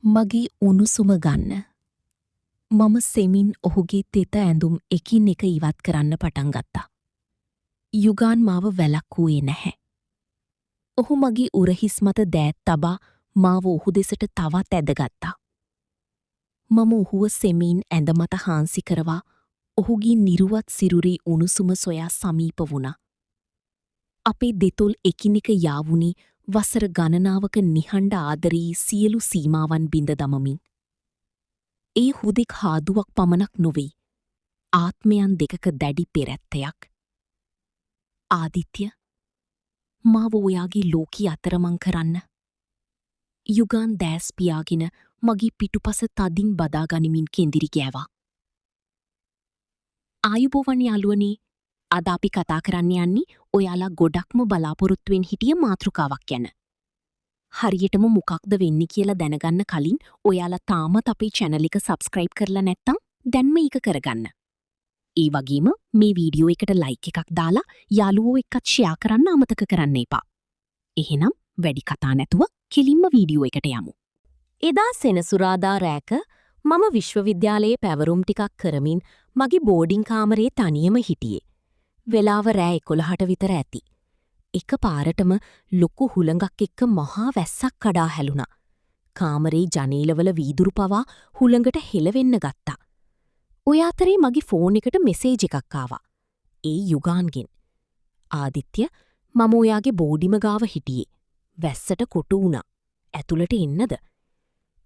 මගේ උණුසුම ගන්න. මම සෙමින් ඔහුගේ තෙත ඇඳුම් එකින් එක ඉවත් කරන්න පටන් ගත්තා. යුගාන් මාව වැළක්වුවේ නැහැ. ඔහු මගේ උරහිස් මත දෑත් තබා මාව ඔහු දෙසට තවත් ඇදගත්තා. මම ඔහුව සෙමින් ඇඳ මත හාන්සි කරවා ඔහුගේ නිරුවත් සිරුරේ උණුසුම සොයා සමීප වුණා. අපේ දෙතොල් එකිනෙක යාවුණේ වසර ගණනාවක නිහඬ ආදරී සියලු සීමාවන් බිඳ දමමින්. ඒ හුදෙක් හාදුවක් පමණක් නොවෙයි. ආත්මයන් දෙකක දැඩි පෙරැත්තයක්. ආදිත්‍ය, මාව ඔයාගේ ලෝකී අතරමං කරන්න. යුගාන් දෑස් පියාගෙන මගේ පිටුපස තදින් බදාගනිමින් කෙන්දිරි ගෑවා. ආයුබෝවන් යාළුවනේ, අද අපි කතා කරන්න යන්නේ ඔයාලා ගොඩක්ම බලාපොරොත්තුවෙන් හිටිය මාතෘකාවක් ගැන. හරියටම මොකක්ද වෙන්නේ කියලා දැනගන්න කලින් ඔයාලා තාමත් අපේ channel එක subscribe කරලා නැත්නම් දැන්ම ඒක කරගන්න. ඒ වගේම මේ වීඩියෝ එකට like එකක් දාලා යාළුවෝ එක්කත් share කරන්න අමතක කරන්න එපා. එහෙනම් වැඩි කතා නැතුව කෙලින්ම වීඩියෝ එකට යමු. එදා සෙනසුරාදා රෑක මම විශ්වවිද්‍යාලයේ පැවරුම් ටිකක් කරමින් මගේ බෝඩින් කාමරේ තනියම හිටියේ. වෙලාව රෑ 11ට විතර ඇති. එක පාරටම ලොකු හුළඟක් එක්ක මහා වැස්සක් කඩා හැලුණා. කාමරේ ජනේලවල වීදුරු පවා හුළඟට හෙලවෙන්න ගත්තා. ඔය අතරේ මගේ ෆෝන් එකට මෙසේජ් එකක් ආවා. ඒ යුගාන්ගෙන්. ආදිත්‍ය, මම ඔයාගේ බෝඩිම ගාව හිටියේ. වැස්සට කොටු වුණා. ඇතුළට එන්නද?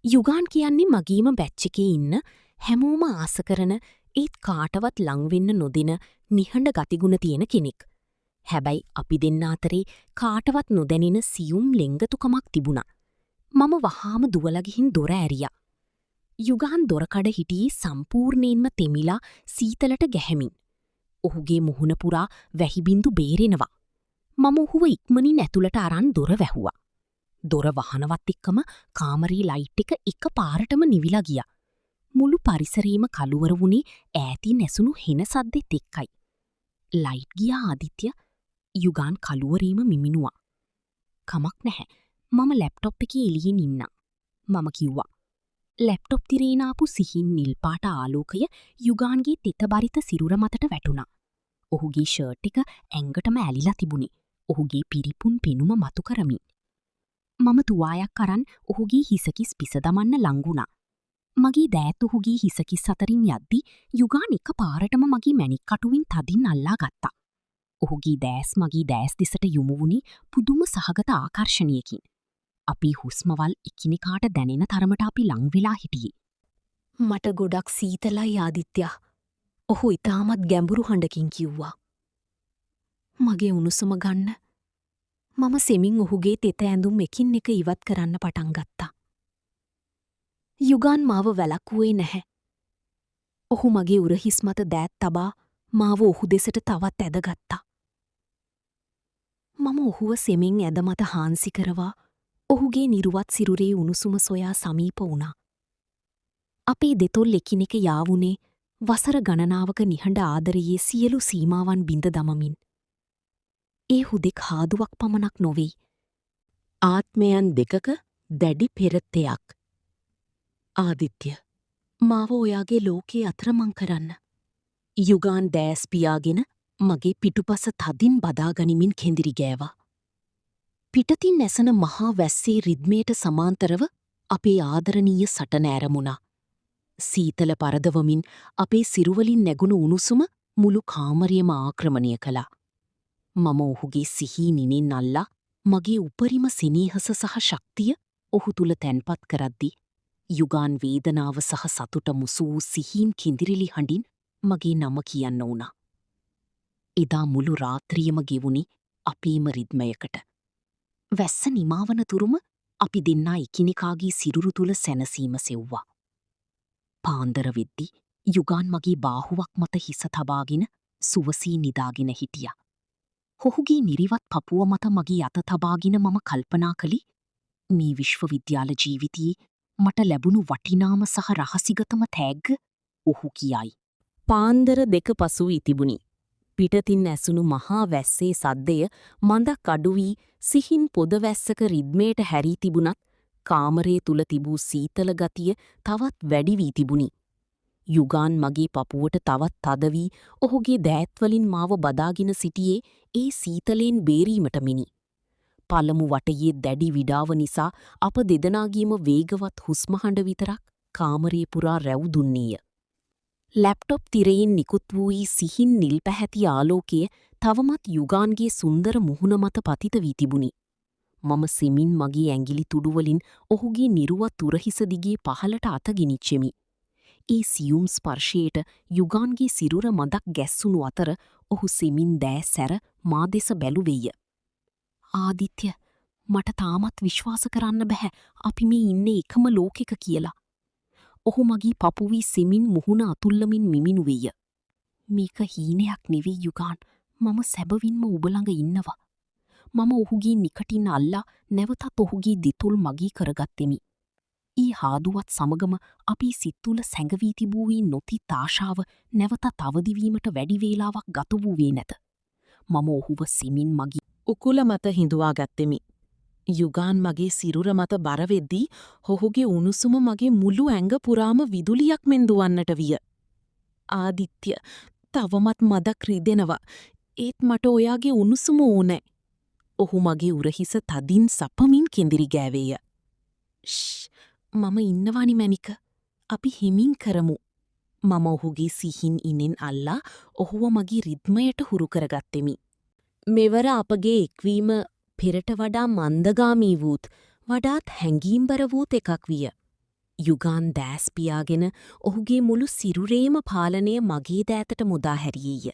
යුගාන් කියන්නේ මගීම බැච් එකේ ඉන්න හැමෝම ආස කරන ඒත් කාටවත් ලංවෙන්න නොදින නිහඬ ගතිගුණ තියෙන කෙනෙක්. හැබැයි අපි දෙන්න අතරේ කාටවත් නොදැනෙන සියුම් ලෙංගතුකමක් තිබුණා. මම වහාම දුවලා ගිහින් දොර ඇරියා. යුගාන් දොරකඩ හිටියේ සම්පූර්ණයෙන්ම තෙමිලා සීතලට ගැහෙමින්. ඔහුගේ මුහුණ පුරා වැහිබින්දු බේරෙනවා. මම ඔහුව ඉක්මනින් ඇතුළට අරන් දොර වැහුවා. දොර වහනවත් එක්කම කාමරේ ලයිට් එක එකපාරටම නිවිලා ගියා. මුළු පරිසරයේම කළුවර වුණේ ඈතින් ඇසුණු හෙන සද්දෙත් එක්කයි. ලයිට් ගියා ආදිත්‍ය. යුගාන් කළුවරේම මිමිනුවා. කමක් නැහැ. මම ලැප්ටොප් එකේ එළියෙන් ඉන්නම්. මම කිව්වා. ලැප්ටොප් තිරේන ආපු සිහින් නිල් පාට ආලෝකය යුගාන්ගේ තෙතබරිත සිරුර මතට වැටුණා. ඔහුගේ ෂර්ට් එක ඇඟටම ඇලිලා තිබුණේ. ඔහුගේ පිරිපුන් පෙනුම මතු කරමින්. මම තුවායක් අරන් ඔහුගේ හිසකිස් පිස දමන්න ලංගුණා. මගේ දෑත් ඔහුගේ හිසකිස් අතරින් යද්දි යුගාන් එක පාරටම මගේ මැණික් කටුවෙන් තදින් අල්ලා ගත්තා. ඔහුගේ දෑස් මගේ දෑස් දෙසට යොමු වුණේ පුදුම සහගත ආකර්ෂණයකින්. අපි හුස්මවල් එකිනෙකාට දැනෙන තරමට අපි ලං වෙලා හිටියේ. මට ගොඩක් සීතලයි ආදිත්‍ය. ඔහු ඉතාමත් ගැඹුරු හඬකින් කිව්වා. මගේ උණුසුම ගන්න. මම සෙමින් ඔහුගේ තෙත ඇඳුම් එකින් එක ඉවත් කරන්න පටන් ගත්තා. යුගාන් මාව වැළක්වුවේ නැහැ. ඔහු මගේ උරහිස් මත දෑත් තබා මාව ඔහු දෙසට තවත් ඇදගත්තා. මම ඔහුව සෙමින් ඇද මත හාන්සි කරවා ඔහුගේ නිරුවත් සිරුරේ උණුසුම සොයා සමීප වුණා. අපේ දෙතොල් එකිනෙක යාවුණේ වසර ගණනාවක නිහඬ ආදරයේ සියලු සීමාවන් බිඳ දමමින්. ඒ හුදෙක් හාදුවක් පමණක් නොවෙයි. ආත්මයන් දෙකක දැඩි පෙරත්තයක්. ආදිත්‍ය, මාව ඔයාගේ ලෝකයේ අතරමං කරන්න. යුගාන් දෑස් පියාගෙන මගේ පිටුපස තදින් බදාගනිමින් කෙන්දිරි ගෑවා. පිටතින් නැසන මහා වැස්සේ රිද්මයට සමාන්තරව අපේ ආදරණීය සටන ඇරමුණා. සීතල පරදවමින් අපේ සිරුවලින් නැගුණු උණුසුම මුළු කාමරයම ආක්‍රමණය කළා. මම ඔහුගේ සිහී නිනෙන් අල්ලා මගේ උපරිම සෙනෙහස සහ ශක්තිය ඔහු තුළ තැන්පත් කරද්දි යුගාන් වේදනාව සහ සතුට මුසු වූ සිහින් කිඳිරිලි හඬින් මගේ නම කියන්න වුණා. එදා මුළු රාත්‍රියම ගෙවුණි අපේම රිද්මයකට. වැස්ස නිමාවන තුරුම අපි දෙන්නා එකිනෙකාගේ සිරුරු තුළ සැනසීම සෙව්වා. පාන්දර වෙද්දි යුගාන් මගේ බාහුවක් මත හිස තබාගෙන සුවසී නිදාගෙන හිටියා. ඔහුගේ නිරිවත් පපුව මත මගේ අත තබාගෙන මම කල්පනා කළේ මේ විශ්වවිද්‍යාල ජීවිතයේ මට ලැබුණු වටිනාම සහ රහසිගතම තෑග්ග ඔහු කියයි. පාන්දර 2 පසු ඉතිබුණි. පිටතින් ඇසුණු මහා වැස්සේ සද්දය මඳක් අඩු වී සිහින් පොද වැස්සක රිද්මයට හැරී තිබුණත් කාමරයේ තුල තිබූ සීතල ගතිය තවත් වැඩි වී තිබුණි. යුගාන් මගේ පපුවට තවත් තද වී ඔහුගේ දෑත්වලින් මාව බදාගෙන සිටියේ ඒ සීතලෙන් බේරීමට මිනි. පළමු වටයේ දැඩි විඩාව නිසා අප දෙදෙනාගේම වේගවත් හුස්මහඬ විතරක් කාමරේ පුරා රැව් දුන්නේය. ලැප්ටොප් තිරයෙන් නිකුත් වූ සිහින් නිල් පැහැති ආලෝකය තවමත් යුගාන්ගේ සුන්දර මුහුණ මත පතිත වී තිබුණි. මම සිමින් මගේ ඇඟිලි තුඩුවලින් ඔහුගේ නිරුවත් උරහිස දිගේ පහළට අතගිනිච්චෙමි. ඒ සියුම් ස්පර්ශයට යුගාන්ගේ සිරුර මදක් ගැස්සුණු අතර ඔහු සිමින් දෑ සැර මා දෙස බැලුවෙය. ආදිත්‍ය, මට තාමත් විශ්වාස කරන්න බැහැ අපි මේ ඉන්නේ එකම ලෝකෙක කියලා. ඔහු මගේ පපුවී සිමින් මුහුණ අතුල්ලමින් මිමිනුවෙය. මේක හීනයක් නෙවෙයි යුගාන්, මම සැබවින්ම ඔබ ළඟ ඉන්නවා. මම ඔහුගේ නිකටින් අල්ලා නැවතත් ඔහුගේ දිතුල් මගී කරගත්තෙමි. ඊ හාදුවත් සමගම අපි සිත්තුල සැඟවී තිබූ නොති තාශාව නැවතත් අවදිවීමට වැඩි වේලාවක් ගත වූවේ නැත. මම ඔහුව සිමින් මගී උකුල මත හිඳුවා ගත්තෙමි. යුගාන් මගේ සිරුර මත බරවෙද්දී ඔහුගේ උණුසුම මගේ මුළු ඇඟ පුරාම විදුලියක් මෙන් දුවන්නට විය. ආදිත්‍ය, තවමත් මදක් රිදෙනවා. ඒත් මට ඔයාගේ උණුසුම ඕනෑ. ඔහු මගේ උරහිස තදින් සපමින් කෙඳිරි ගෑවේය. ෂ්, මම ඉන්නවානි මැනික. අපි හිමින් කරමු. මම ඔහුගේ සිහින් ඉනෙන් අල්ලා ඔහුව මගේ රිද්මයට හුරු කරගත්තෙමි. මෙවර අපගේ එක්වීම පෙරට වඩා මන්දගාමී වූත් වඩාත් හැඟීම්බර වූත් එකක් විය. යුගාන් දෑස් පියාගෙන ඔහුගේ මුළු සිරුරේම පාලනය මගේ දෑතට මුදා හැරියේය.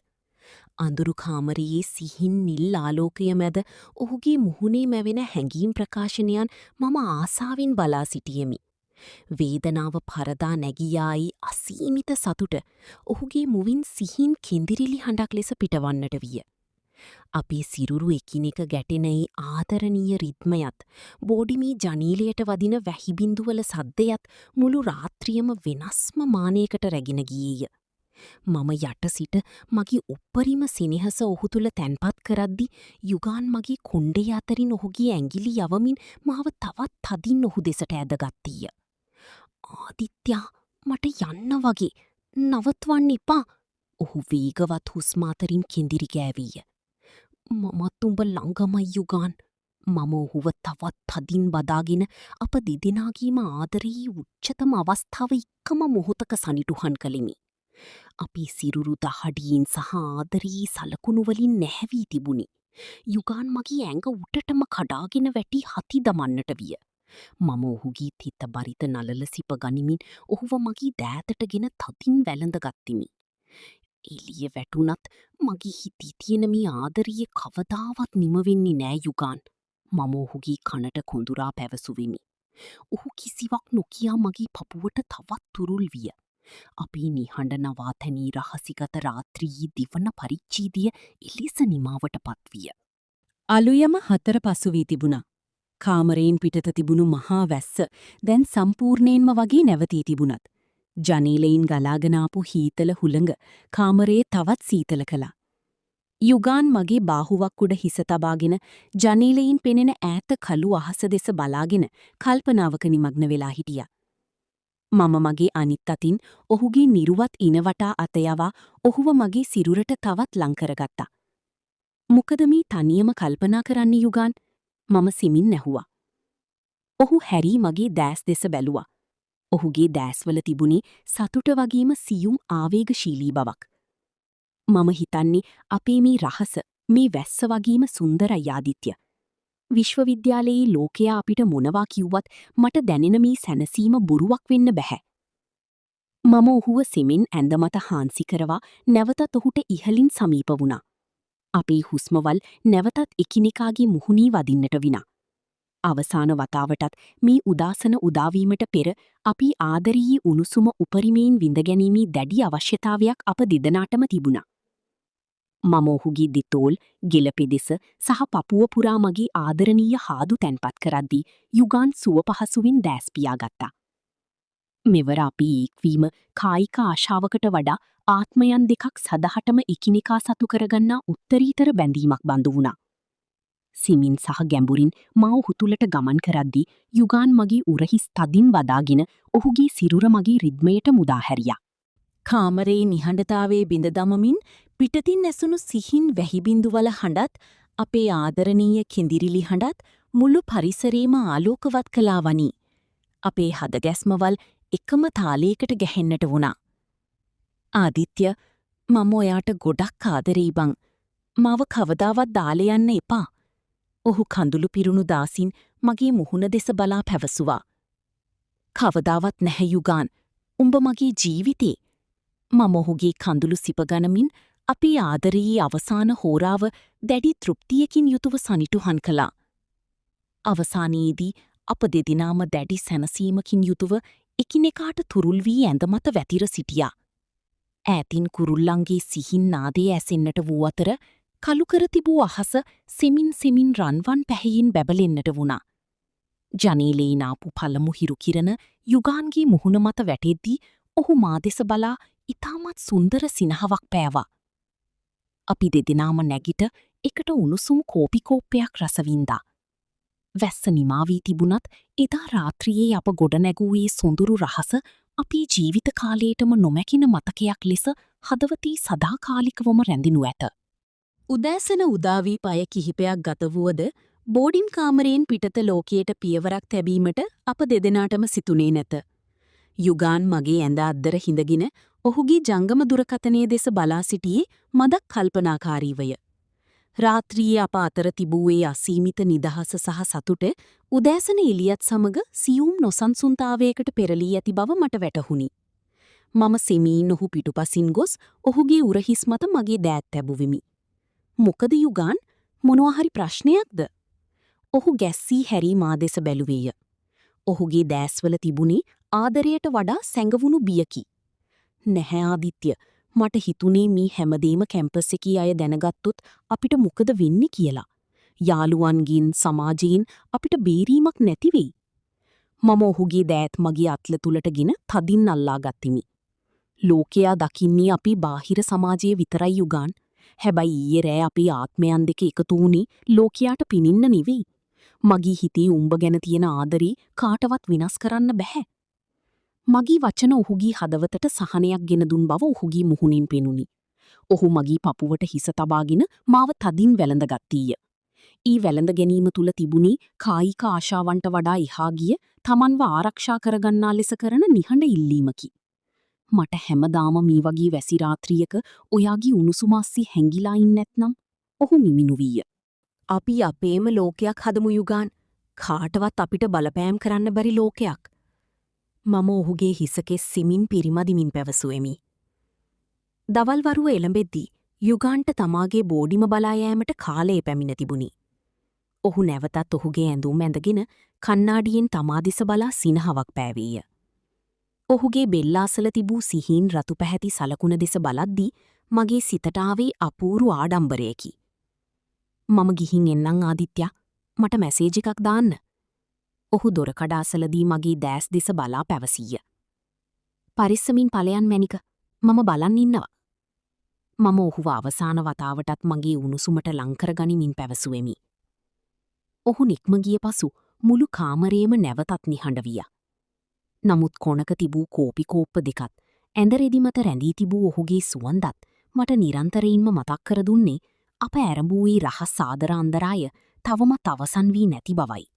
අඳුරු කාමරයේ සිහින් නිල් ආලෝකය මැද ඔහුගේ මුහුණේ මැවෙන හැඟීම් ප්‍රකාශනයන් මම ආසාවෙන් බලා සිටියෙමි. වේදනාව පරදා නැගියායි අසීමිත සතුට ඔහුගේ මුවින් සිහින් කෙඳිරිලි හඬක් ලෙස පිටවන්නට විය. අපේ සිරුරු එකිනෙක ගැටෙනයි ආදරණීය රිද්මයත් බෝඩිමී ජනීලයට වදින වැහිබින්දුවල සද්දයත් මුළු රාත්‍රියම වෙනස්ම මානයකට රැගෙන ගියේය. මම යට සිට මගේ උප්පරිම සිනහස ඔහු තුළ තැන්පත් කරද්දි යුගාන් මගේ කොණ්ඩේ අතරින් ඔහුගේ ඇඟිලි යවමින් මාව තවත් තදින් ඔහු දෙසට ඇදගත්තීය. ආදිත්‍යා, මට යන්න වගේ, නවත්වන්න එපා. ඔහු වේගවත් හුස්ම අතරින් කෙඳිරි ගෑවීය. මමත් උඹ ළඟමයි යුගාන්. මම ඔහුව තවත් තදින් බදාගෙන අප දෙදෙනාගේම ආදරයේ උච්චතම අවස්ථාව එක්කම මොහොතක සනිටුහන් කළෙමි. අපේ සිරුරු දහඩියෙන් සහ ආදරයේ සලකුණුවලින් නැහැවී තිබුණි. යුගාන් මගේ ඇඟ උටටම කඩාගෙන වැටි හති දමන්නට විය. මම ඔහුගේ තිත බරිත නලල සිප ගනිමින් ඔහුව මගේ දෑතටගෙන තදින් වැළඳ ගත්තිමි. එළිය වැටුනත් මගේ හිතී තියෙන මේ ආදරයේ කවදාවත් නිමවෙන්නේ නෑ යුගාන්. මම ඔහුගේ කනට කොඳුරා පැවසුවෙමි. ඔහු කිසිවක් නොකියා මගේ පපුවට තවත් තුරුල් විය. අපේ නිහඬ නවාතැනී රහසිගත රාත්‍රියී දිවන පරිච්ඡේදය එලෙස නිමාවට පත්විය. අලුයම 4 පසු වී තිබුණා. කාමරයෙන් පිටත තිබුණු මහා වැස්ස දැන් සම්පූර්ණයෙන්ම වගේ නැවතී තිබුණත් ජනේලයෙන් ගලාගෙන ආපු හීතල හුළඟ කාමරයේ තවත් සීතල කළා. යුගාන් මගේ බාහුවක් උඩ හිස තබාගෙන ජනේලයෙන් පෙනෙන ඈත කළු අහස දෙස බලාගෙන කල්පනාවක නිමග්න වෙලා හිටියා. මම මගේ අනිත් අතින් ඔහුගේ නිරුවත් ඉනවටා අත යවා ඔහුව මගේ සිරුරට තවත් ලං කරගත්තා. මොකද මේ තනියම කල්පනා කරන්න යුගාන්? මම සිමින් නැහුවා. ඔහු හැරී මගේ දෑස් දෙස බැලුවා. ඔහුගේ දෑස්වල තිබුණේ සතුට වගේම සියුම් ආවේගශීලී බවක්. මම හිතන්නේ අපේ මේ රහස, මේ වැස්ස වගේම සුන්දරයි ආදිත්‍ය. විශ්වවිද්‍යාලයේ ලෝකයා අපිට මොනවා කිව්වත් මට දැනෙන මේ සැනසීම බොරුවක් වෙන්න බැහැ. මම ඔහුව සෙමින් ඇඳ මත හාන්සි කරවා නැවතත් ඔහුට ඉහලින් සමීප වුණා. අපේ හුස්මවල් නැවතත් එකිනෙකාගේ මුහුණී වදින්නට විනා. අවසාන වතාවටත් මේ උදාසන උදාවීමට පෙර අපි ආදරී උණුසුම උපරිමයෙන් විඳගැනීමේ දැඩි අවශ්‍යතාවයක් අප දෙදෙනාටම තිබුණා. මම ඔහුගේ දෙතෝල්, ගෙලපෙදෙස සහ පපුව පුරා මගේ ආදරණීය හාදු තැන්පත් කරද්දී යුගාන් සුව පහසුවෙන් දෑස් පියාගත්තා. මෙවර අපි එක්වීම කායික ආශාවකට වඩා ආත්මයන් දෙකක් සදහටම එකිනෙකා සතු කරගන්නා උත්තරීතර බැඳීමක් බඳු වුණා. සිමින් සහ ගැඹුරින් මා ඔහු තුලට ගමන් කරද්දී යුගාන් මගේ උරහිස් තදින් වදාගෙන ඔහුගේ සිරුර මගේ රිද්මයට මුදා හැරියා. කාමරයේ නිහඬතාවේ බිඳ දමමින් පිටතින් ඇසුණු සිහින් වැහිබිඳුවල හඬත් අපේ ආදරණීය කෙඳිරිලි හඬත් මුළු පරිසරේම ආලෝකවත් කළාවනි. අපේ හදගැස්මවල් එකම තාලයකට ගැහෙන්නට වුණා. ආදිත්‍ය, මම ඔයාට ගොඩක් ආදරෙයි බං. මාව කවදාවත් දාලා යන්න එපා. ඔහු කඳුළු පිරුණු දාසින් මගේ මුහුණ දෙස බලා පැවසුවා. කවදාවත් නැහැ යුගාන්. උඹ මගේ ජීවිතේ. මම ඔහුගේ කඳුළු සිපගනමින් අපේ ආදරයේ අවසාන හෝරාව දැඩි තෘප්තියකින් යුතුව සනිටුහන් කළා. අවසානයේදී අප දෙදෙනාම දැඩි සැනසීමකින් යුතුව එකිනෙකාට තුරුල් වී ඇඳ මත වැතිර සිටියා. ඈතින් කුරුල්ලන්ගේ සිහින් නාදය ඇසෙන්නට වූ අතර කළුකර තිබූ අහස සෙමින් රන්වන් පැහැයෙන් බැබලෙන්නට වුණා. ජනේලයෙන් ආපු පළමු හිරුකිරණ යුගාන්ගේ මුහුණ මත වැටෙද්දී ඔහු මා දෙස බලා ඉතාමත් සුන්දර සිනහවක් පෑවා. අපි දෙදෙනාම නැගිට එකට උණුසුම් කෝපිකෝප්පයක් රසවින්දා. වැස්ස නිමා වී තිබුණත් එදා රාත්‍රියේ අප ගොඩනැගූයේ සොඳුරු රහස අපේ ජීවිත කාලයටම නොමැකින මතකයක් ලෙස හදවතී සදාකාලිකවම රැඳිනු ඇත. උදෑසන උදාවී පය කිහිපයක් ගත වුවද බෝඩින් කාමරයෙන් පිටත ලෝකයට පියවරක් තැබීමට අප දෙදෙනාටම සිතුනේ නැත. යුගාන් මගේ ඇඳ අද්දර හිඳගෙන ඔහුගේ ජංගම දුරකථනයේ දෙස බලා සිටියේ මදක් කල්පනාකාරීවය. රාත්‍රියේ අප අතර තිබූයේ අසීමිත නිදහස සහ සතුට උදෑසන එළියත් සමග සියුම් නොසන්සුන්තාවයකට පෙරලී ඇති බව මට වැටහුණි. මම සෙමීන් ඔහු පිටුපසින් ගොස් ඔහුගේ උරහිස් මත මගේ දෑත් තැබුවිමි. මොකද යුගාන්, මොනවා හරි ප්‍රශ්නයක්ද? ඔහු ගැස්සී හැරී මා දෙස බැලුවේය. ඔහුගේ දෑස්වල තිබුණේ ආදරයට වඩා සැඟවුණු බියකි. නැහැ ආදිත්‍ය, මට හිතුනේ මේ හැමදේම කැම්පස් එකේ අය දැනගත්තොත් අපිට මොකද වෙන්නේ කියලා. යාළුවන්ගින් සමාජයෙන් අපිට බේරීමක් නැති වෙයි. මම ඔහුගේ දෑත් මගේ අත්ල තුලටගෙන තදින් අල්ලා ගත්තිමි. ලෝකයා දකින්නේ අපි බාහිර සමාජයේ විතරයි යුගාන්. හැබැයි ඊයේ රෑ අපේ ආත්මයන් දෙක එකතු වුණේ ලෝකයාට පිනින්න නෙවෙයි. මගේ හිතේ උඹ ගැන තියෙන ආදරේ කාටවත් විනාශ කරන්න බැහැ. මගේ වචන ඔහුගේ හදවතට සහනයක් ගෙන දුන් බව ඔහුගේ මුහුණින් පෙනුනි. ඔහු මගේ පපුවට හිස තබාගෙන මාව තදින් වැළඳගත්තීය. ඊ වැළඳ ගැනීම තුල තිබුණේ කායික ආශාවන්ට වඩා එහා ගිය තමන්ව ආරක්ෂා කරගන්නා ලෙස කරන නිහඬ ඉල්ලීමකි. මට හැමදාම මේ වගේ වැසි රාත්‍රියක ඔයාගේ උණුසුම අස්සී හැංගිලා ඉන්නේ නැත්නම්, ඔහු මිමිනුවීය. අපි අපේම ලෝකයක් හදමු යුගාන්. කාටවත් අපිට බලපෑම් කරන්න බැරි ලෝකයක්. මම ඔහුගේ හිසකෙස් සිමින් පිරිමදිමින් පැවසුවෙමි. දවල්වරුව එළඹෙද්දී යුගාන්ට තමාගේ බෝඩිම බලා යෑමට කාලය පැමිණ තිබුණි. ඔහු නැවතත් ඔහුගේ ඇඳුම් ඇඳගෙන කණ්ණාඩියෙන් තමා දෙස බලා සිනහවක් පෑවීය. ඔහුගේ බෙල්ලාසල තිබූ සිහින් රතු පැහැති සලකුණ දෙස බලද්දී මගේ සිතට ආවේ අපූරු ආඩම්බරයකි. මම ගිහින් එන්නම් ආදිත්‍ය, මට මැසේජ් එකක් දාන්න. ඔහු දොරකඩාසලදී මගේ දෑස් දෙස බලා පැවසීය. පරිස්සමින් ඵලයන් මැනික, මම බලන් ඉන්නවා. මම ඔහුව අවසාන වතාවටත් මගේ උණුසුමට ලංකර ගනිමින් පැවසුවෙමි. ඔහු නික්ම ගිය පසු මුළු කාමරේම නැවතත් නිහඬ විය. නමුත් කොනක තිබූ කෝපිකෝප්ප දෙකත් ඇඳරෙදි මත රැඳී තිබූ ඔහුගේ සුවන්දත් මට නිරන්තරයෙන්ම මතක් කර දුන්නේ අප ඇරඹූයේ රහස් ආදර අන්දරාය තවමත් අවසන් වී නැති බවයි.